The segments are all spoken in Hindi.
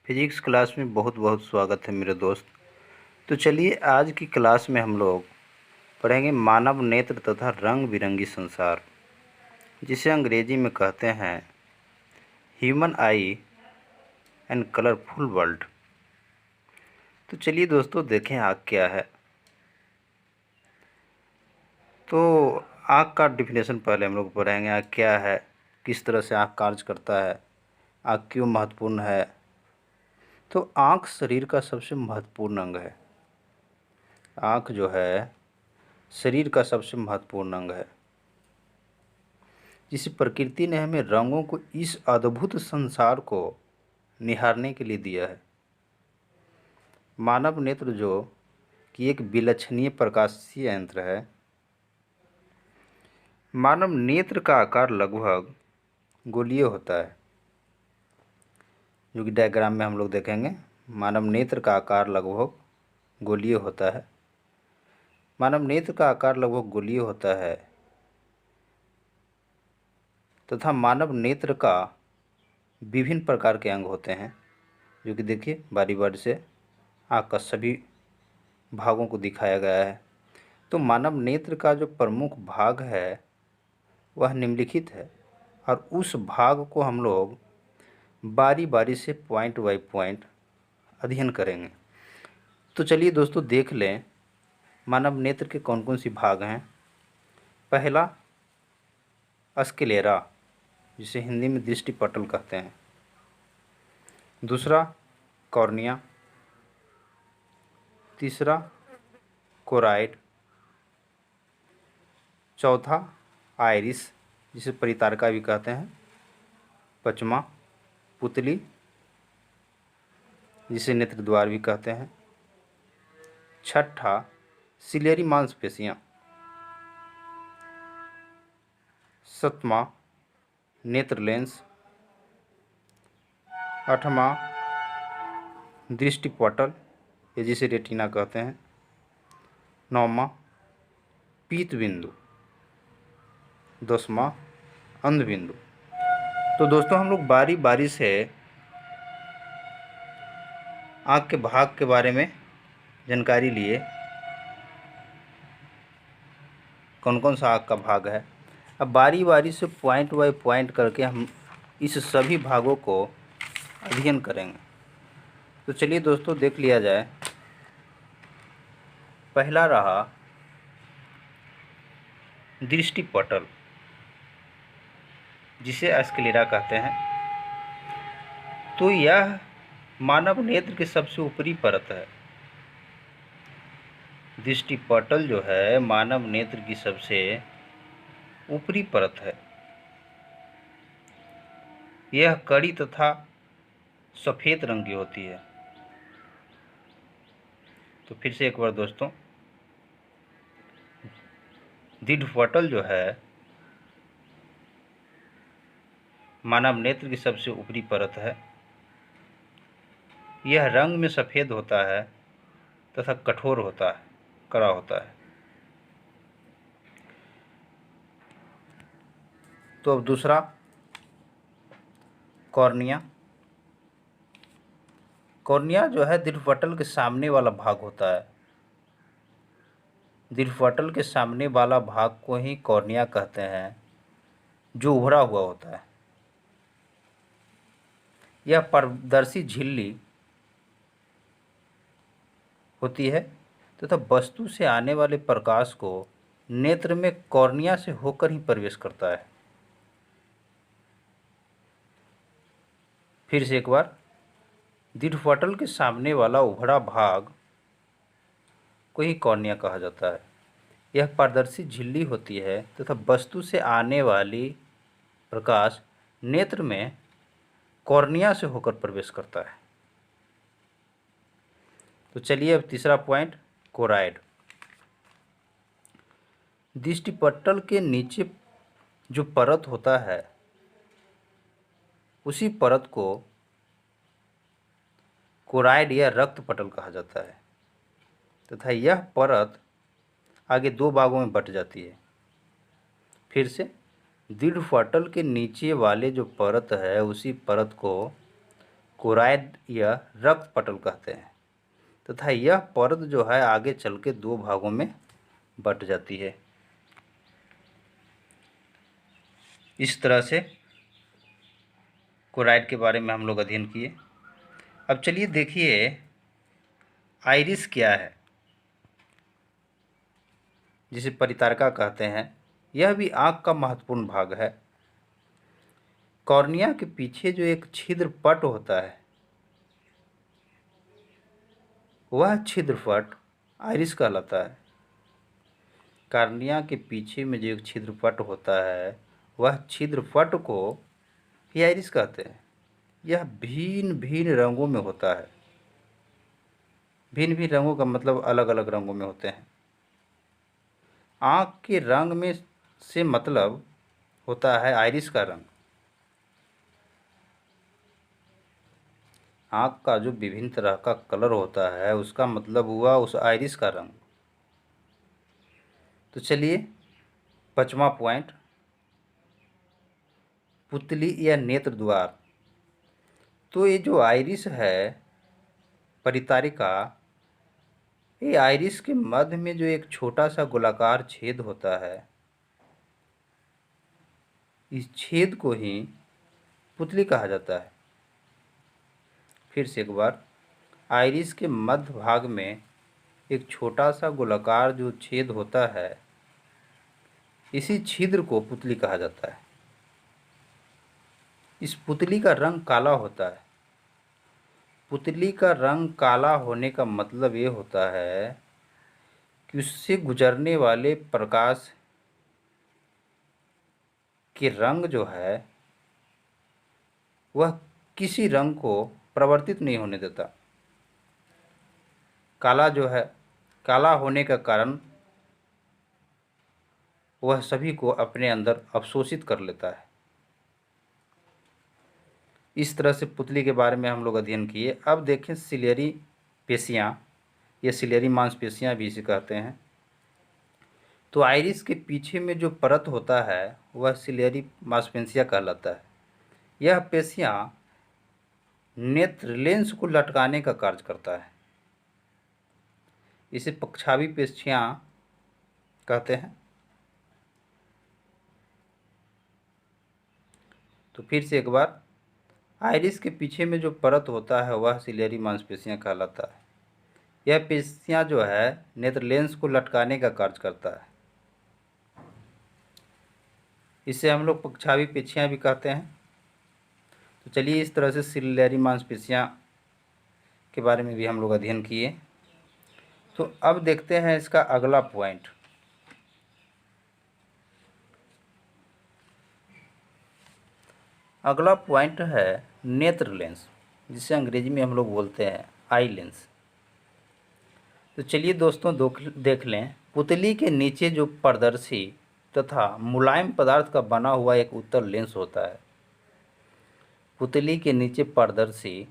फिजिक्स क्लास में बहुत बहुत स्वागत है मेरे दोस्त। तो चलिए आज की क्लास में हम लोग पढ़ेंगे मानव नेत्र तथा रंग बिरंगी संसार, जिसे अंग्रेजी में कहते हैं human I and colourful world. तो चलिए दोस्तों देखें आँख क्या है। तो आँख का डिफिनेशन पहले हम लोग पढ़ेंगे, आँख क्या है, किस तरह से आँख कार्य करता है, आँख क्यों महत्वपूर्ण है। तो आँख शरीर का सबसे महत्वपूर्ण अंग है। आँख जो है शरीर का सबसे महत्वपूर्ण अंग है, जिस प्रकृति ने हमें रंगों को इस अद्भुत संसार को निहारने के लिए दिया है। मानव नेत्र जो कि एक विलक्षणीय प्रकाशीय यंत्र है। मानव नेत्र का आकार लगभग गोलीय होता है, जो कि डायग्राम में हम लोग देखेंगे। मानव नेत्र का आकार लगभग गोलीय होता है। मानव नेत्र का आकार लगभग गोलीय होता है तथा मानव नेत्र का विभिन्न प्रकार के अंग होते हैं, जो कि देखिए बारी बारी से आँख का सभी भागों को दिखाया गया है। तो मानव नेत्र का जो प्रमुख भाग है वह निम्नलिखित है, और उस भाग को हम लोग बारी बारी से पॉइंट बाय पॉइंट अध्ययन करेंगे। तो चलिए दोस्तों देख लें मानव नेत्र के कौन कौन सी भाग हैं। पहला स्क्लेरा, जिसे हिंदी में दृष्टि पटल कहते हैं। दूसरा कॉर्निया। तीसरा कोराइड। चौथा आइरिस, जिसे परितारका भी कहते हैं। पांचवा पुतली, जिसे नेत्र द्वार भी कहते हैं। छठा सिलेरी मांसपेशियाँ। सातवां नेत्र लेंस। आठवां दृष्टि पटल, या जिसे रेटिना कहते हैं। नौवां पीत बिंदु। 10वां अंध बिंदु। तो दोस्तों हम लोग बारी बारी से आँख के भाग के बारे में जानकारी लिए, कौन कौन सा आँख का भाग है। अब बारी बारी से पॉइंट बाय पॉइंट करके हम इस सभी भागों को अध्ययन करेंगे। तो चलिए दोस्तों देख लिया जाए। पहला रहा दृष्टि पटल, जिसे स्क्लेरा कहते हैं। तो यह मानव नेत्र की सबसे ऊपरी परत है। दृष्टि पटल जो है मानव नेत्र की सबसे ऊपरी परत है। यह कड़ी तथा सफ़ेद रंग की होती है। तो फिर से एक बार दोस्तों, दृष्टि पटल जो है मानव नेत्र की सबसे ऊपरी परत है। यह रंग में सफ़ेद होता है तथा कठोर होता है, कड़ा होता है। तो अब दूसरा कॉर्निया। कॉर्निया जो है दृष्टि पटल के सामने वाला भाग होता है। दृष्टि पटल के सामने वाला भाग को ही कॉर्निया कहते हैं, जो उभरा हुआ होता है। यह पारदर्शी झिल्ली होती है तथा वस्तु से आने वाले प्रकाश को नेत्र में कॉर्निया से होकर ही प्रवेश करता है। फिर से एक बार, दृष्टि पटल के सामने वाला उभरा भाग को ही कॉर्निया कहा जाता है। यह पारदर्शी झिल्ली होती है तथा वस्तु से आने वाली प्रकाश नेत्र में कॉर्निया से होकर प्रवेश करता है। तो चलिए अब तीसरा पॉइंट कोराइड। दृष्टि पटल के नीचे जो परत होता है उसी परत को कोराइड या रक्त पटल कहा जाता है तथा यह परत आगे दो भागों में बट जाती है। फिर से, दृष्टि पटल के नीचे वाले जो परत है उसी परत को कोराइड या रक्त पटल कहते हैं तथा यह परत जो है आगे चल के दो भागों में बट जाती है। इस तरह से कोराइड के बारे में हम लोग अध्ययन किए। अब चलिए देखिए आइरिस क्या है, जिसे परितारका कहते हैं। यह भी आँख का महत्वपूर्ण भाग है। कॉर्निया के पीछे जो एक छिद्र पट होता है, वह छिद्रपट आइरिस कहलाता है। कॉर्निया के पीछे में जो एक छिद्रपट होता है, वह छिद्रपट को ही आइरिस कहते हैं। यह भिन्न भिन्न रंगों में होता है। भिन्न भिन्न रंगों का मतलब अलग अलग रंगों में होते हैं। आँख के रंग में से मतलब होता है आइरिस का रंग। आँख का जो विभिन्न तरह का कलर होता है, उसका मतलब हुआ उस आइरिस का रंग। तो चलिए 5वां पॉइंट, पुतली या नेत्र द्वार। तो ये जो आइरिस है परितारिका, ये आइरिस के मध्य में जो एक छोटा सा गोलाकार छेद होता है, इस छेद को ही पुतली कहा जाता है। फिर से एक बार, आइरिस के मध्य भाग में एक छोटा सा गोलाकार जो छेद होता है, इसी छिद्र को पुतली कहा जाता है। इस पुतली का रंग काला होता है। पुतली का रंग काला होने का मतलब ये होता है कि उससे गुजरने वाले प्रकाश के रंग जो है वह किसी रंग को परिवर्तित नहीं होने देता। काला जो है, काला होने का कारण वह सभी को अपने अंदर अवशोषित कर लेता है। इस तरह से पुतली के बारे में हम लोग अध्ययन किए। अब देखें सिलियरी पेशियाँ, ये सिलियरी मांसपेशियाँ भी इसे कहते हैं। तो आइरिस के पीछे में जो परत होता है वह सिलियरी मांसपेशियाँ कहलाता है। यह पेशियाँ नेत्र लेंस को लटकाने का कार्य करता है। इसे पक्षावी पेशियाँ कहते हैं। तो फिर से एक बार, आइरिस के पीछे में जो परत होता है वह सिलियरी मांसपेशियाँ कहलाता है। यह पेशियाँ जो है नेत्र लेंस को लटकाने का कार्य करता है। इसे हम लोग पक्षावी पेशियाँ भी कहते हैं। तो चलिए इस तरह से सिलियरी मांसपेशियाँ के बारे में भी हम लोग अध्ययन किए। तो अब देखते हैं इसका अगला पॉइंट। अगला पॉइंट है नेत्र लेंस, जिसे अंग्रेजी में हम लोग बोलते हैं आई लेंस। तो चलिए दोस्तों देख लें, पुतली के नीचे जो पारदर्शी तथा मुलायम पदार्थ का बना हुआ एक उत्तल लेंस होता है। पुतली के नीचे पारदर्शी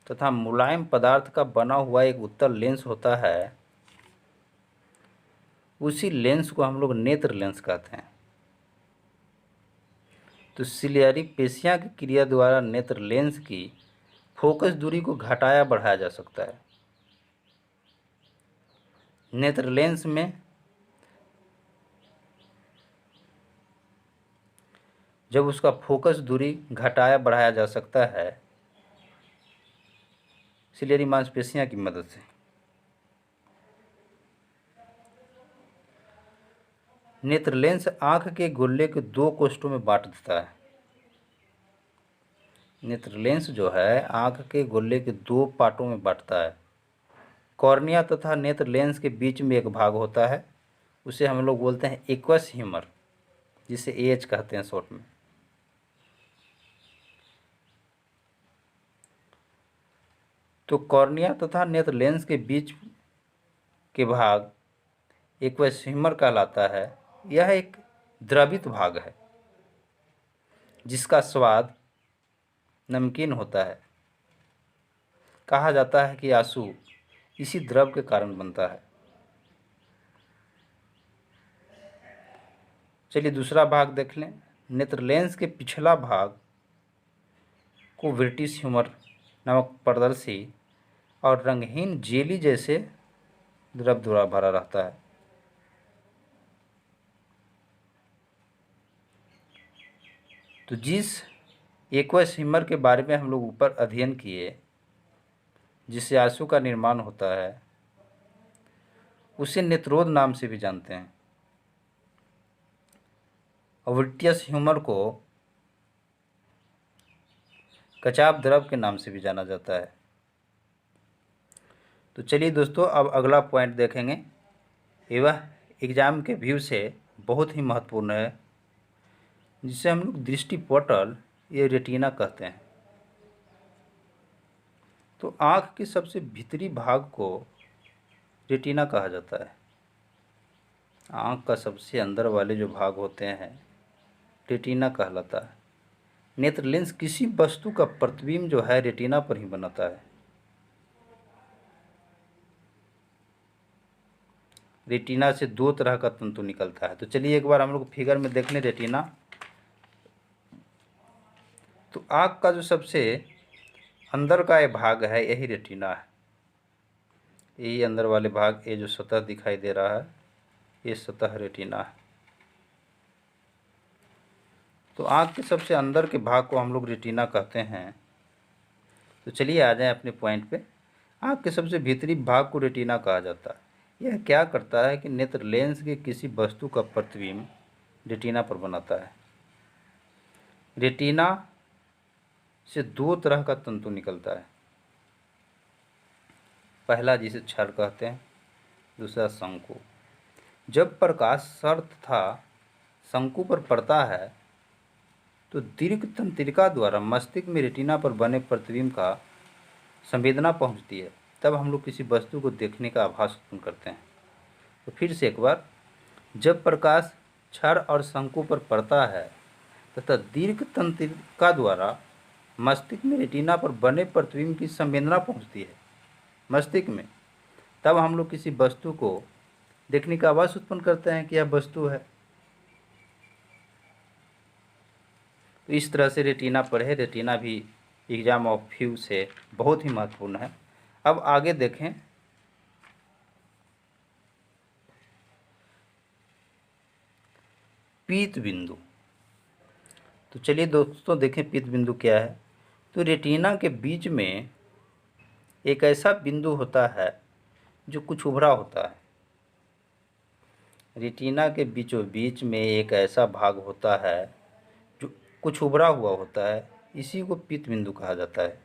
तथा मुलायम पदार्थ का बना हुआ एक उत्तल लेंस होता है, उसी लेंस को हम लोग नेत्र लेंस कहते हैं। तो सिलियरी पेशियाँ की क्रिया द्वारा नेत्र लेंस की फोकस दूरी को घटाया बढ़ाया जा सकता है। नेत्र लेंस में जब उसका फोकस दूरी घटाया बढ़ाया जा सकता है सिलियरी मांसपेशियाँ की मदद से। नेत्र लेंस आँख के गोले के दो कोष्ठों में बांट देता है। नेत्र लेंस जो है आँख के गोले के दो पार्टों में बांटता है। कॉर्निया तथा नेत्र लेंस के बीच में एक भाग होता है, उसे हम लोग बोलते हैं एक्वस ह्यूमर, जिसे एएच कहते हैं शॉर्ट में। तो कॉर्निया तथा नेत्र लेंस के बीच के भाग एक्वस ह्यूमर कहलाता है। यह एक द्रवित भाग है जिसका स्वाद नमकीन होता है। कहा जाता है कि आंसू इसी द्रव के कारण बनता है। चलिए दूसरा भाग देख लें। नेत्र लेंस के पिछला भाग को ब्रिटिश ह्यूमर नामक पारदर्शी और रंगहीन जेली जैसे द्रव द्वारा भरा रहता है। तो जिस एक्वस ह्यूमर के बारे में हम लोग ऊपर अध्ययन किए, जिससे आंसू का निर्माण होता है, उसे नेत्रोद नाम से भी जानते हैं। और ब्रिटिश ह्यूमर को कचाप द्रव के नाम से भी जाना जाता है। तो चलिए दोस्तों, अब अगला पॉइंट देखेंगे। यह एग्जाम के व्यू से बहुत ही महत्वपूर्ण है, जिसे हम लोग दृष्टिपटल या रेटिना कहते हैं। तो आँख के सबसे भीतरी भाग को रेटिना कहा जाता है। आँख का सबसे अंदर वाले जो भाग होते हैं रेटिना कहलाता है। नेत्र लेंस किसी वस्तु का प्रतिबिंब जो है रेटिना पर ही बनाता है। रेटिना से दो तरह का तंतु निकलता है। तो चलिए एक बार हम लोग फिगर में देख लें रेटिना। तो आँख का जो सबसे अंदर का ये भाग है यही रेटिना है। यही अंदर वाले भाग, ये जो सतह दिखाई दे रहा है ये सतह रेटिना है। तो आँख के सबसे अंदर के भाग को हम लोग रेटिना कहते हैं। तो चलिए आ जाएं अपने पॉइंट पे। आँख के सबसे भीतरी भाग को रेटिना कहा जाता है। यह क्या करता है कि नेत्र लेंस के किसी वस्तु का प्रतिबिंब रेटिना पर बनाता है। रेटिना से दो तरह का तंतु निकलता है। पहला जिसे छड़ कहते हैं, दूसरा शंकु। जब प्रकाश सर्त था शंकु पर पड़ता है तो दीर्घ तंत्रिका द्वारा मस्तिष्क में रेटिना पर बने प्रतिबिंब का संवेदना पहुंचती है। तब हम लोग किसी वस्तु को देखने का आभास उत्पन्न करते हैं। तो फिर से एक बार, जब प्रकाश छड़ और शंकु पर पड़ता है तथा दीर्घ तंत्रिका द्वारा मस्तिष्क में रेटिना पर बने प्रतिबिंब की संवेदना पहुंचती है मस्तिष्क में, तब हम लोग किसी वस्तु को देखने का आभास उत्पन्न करते हैं कि यह वस्तु है। तो इस तरह से रेटिना पढ़े। रेटिना भी एग्जाम ऑफ व्यू से बहुत ही महत्वपूर्ण है। अब आगे देखें। पीत बिंदु। तो चलिए दोस्तों देखें पीत बिंदु क्या है। तो रेटिना के बीच में एक ऐसा बिंदु होता है जो कुछ उभरा होता है। रेटिना के बीचों बीच में एक ऐसा भाग होता है जो कुछ उभरा हुआ होता है, इसी को पीत बिंदु कहा जाता है।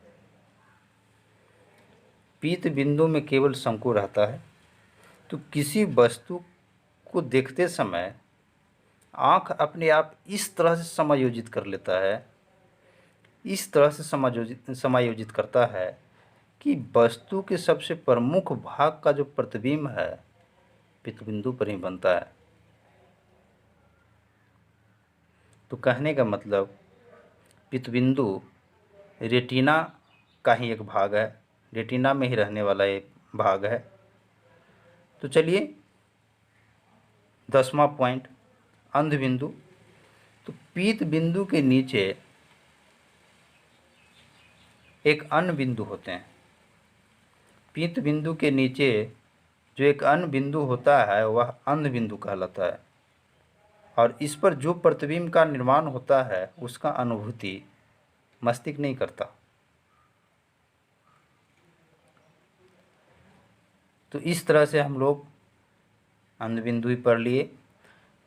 पीत बिंदु में केवल शंकु रहता है। तो किसी वस्तु को देखते समय आँख अपने आप इस तरह से समायोजित कर लेता है, इस तरह से समायोजित करता है कि वस्तु के सबसे प्रमुख भाग का जो प्रतिबिंब है पीत बिंदु पर ही बनता है। तो कहने का मतलब पीत बिंदु रेटिना का ही एक भाग है, रेटिना में ही रहने वाला एक भाग है। तो चलिए 10वां पॉइंट, अंध बिंदु। तो पीत बिंदु के नीचे एक अन्य बिंदु होते हैं। पीत बिंदु के नीचे जो एक अन्य बिंदु होता है वह अंध बिंदु कहलाता है, और इस पर जो प्रतिबिंब का निर्माण होता है उसका अनुभूति मस्तिष्क नहीं करता। तो इस तरह से हम लोग अंध बिंदु ही पढ़ लिए।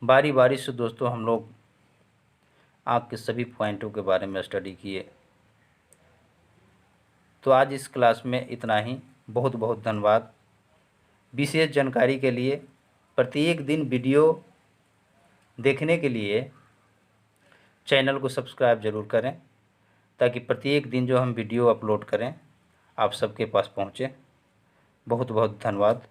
बारी बारी से दोस्तों हम लोग आँख के सभी पॉइंटों के बारे में स्टडी किए। तो आज इस क्लास में इतना ही। बहुत बहुत धन्यवाद। विशेष जानकारी के लिए प्रत्येक दिन वीडियो देखने के लिए चैनल को सब्सक्राइब ज़रूर करें, ताकि प्रत्येक दिन जो हम वीडियो अपलोड करें आप सबके पास पहुँचे। बहुत बहुत धन्यवाद।